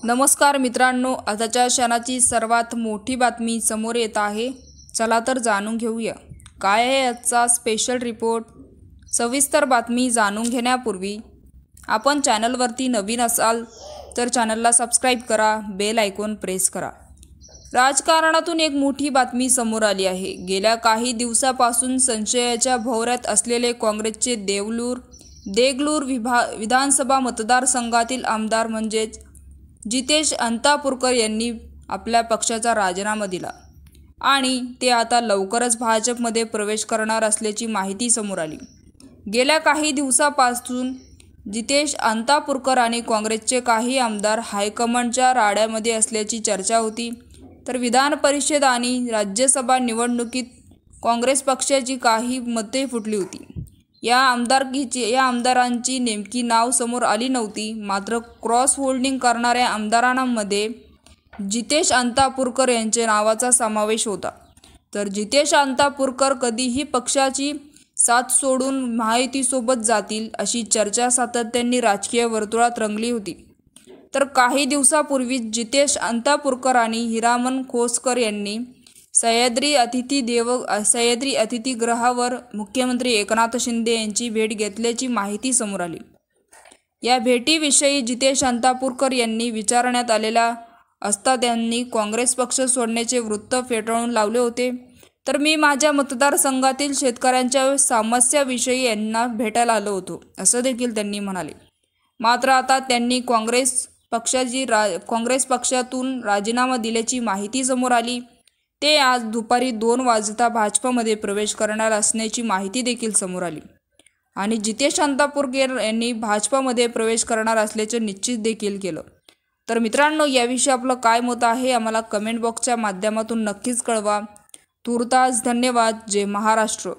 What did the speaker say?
नमस्कार मित्रांनो, आताच्या क्षणाची सर्वात मोठी बातमी समोर येत आहे। चला तर जाणून घेऊया काय आहे आजचा स्पेशल रिपोर्ट। सविस्तर बातमी जाणून घेण्यापूर्वी आपण चॅनलवरती नवीन असाल तर चॅनलला सबस्क्राइब करा, बेल आयकॉन प्रेस करा। राजकारणातून एक मोठी बातमी समोर आली आहे। गेल्या काही दिवसापासून संशयाच्या भोवऱ्यात असलेले काँग्रेसचे देगलूर विधानसभा मतदारसंघातील आमदार म्हणजेच जितेश अंतापूरकर यांनी आपल्या पक्षाचा राजीनामा दिला आणि ते आता लवकरच भाजपमध्ये प्रवेश करणार असल्याची माहिती समोर आली। गेल्या काही दिवसापासून जितेश अंतापूरकर आणि काँग्रेसचे काही आमदार हायकमांडच्या राड्यामध्ये असल्याची चर्चा होती। तर विधान परिषद आणि राज्यसभा निवडणुकीत काँग्रेस पक्षाची काही मते फुटली होती। या आमदारांची नेमकी नाव समोर आली नव्हती, मात्र क्रॉस होल्डिंग करणाऱ्या आमदारांमध्ये जितेश अंतापूरकर यांच्या नावाचा समावेश होता। तर जितेश अंतापूरकर कधीही पक्षाची साथ सोडून महायुतीसोबत जातील अशी चर्चा सातत्याने राजकीय वर्तुळात रंगली होती। तर काही दिवसापूर्वीच जितेश अंतापूरकर आणि हिरामन खोसकर यांनी सह्याद्री अतिथीगृहावर मुख्यमंत्री एकनाथ शिंदे यांची भेट घेतल्याची माहिती समोर आली। या भेटीविषयी जितेश अंतापूरकर यांनी विचारण्यात आलेल्या असता त्यांनी काँग्रेस पक्ष सोडण्याचे वृत्त फेटाळून लावले होते। तर मी माझ्या मतदारसंघातील शेतकऱ्यांच्या समस्याविषयी यांना भेटायला आलो होतो असं देखील त्यांनी म्हणाले। मात्र आता त्यांनी काँग्रेस पक्षातून राजीनामा दिल्याची माहिती समोर आली। ते आज दुपारी 2 वाजता भाजपमध्ये प्रवेश करणार असण्याची माहिती देखील समोर आली आणि जितेश अंतापूरकर यांनी भाजपमध्ये प्रवेश करणार असल्याचे निश्चित देखील केलं। तर मित्रांनो, याविषयी आपलं काय मत आहे आम्हाला कमेंट बॉक्सच्या माध्यमातून नक्कीच कळवा। तूर्तास धन्यवाद। जय महाराष्ट्र।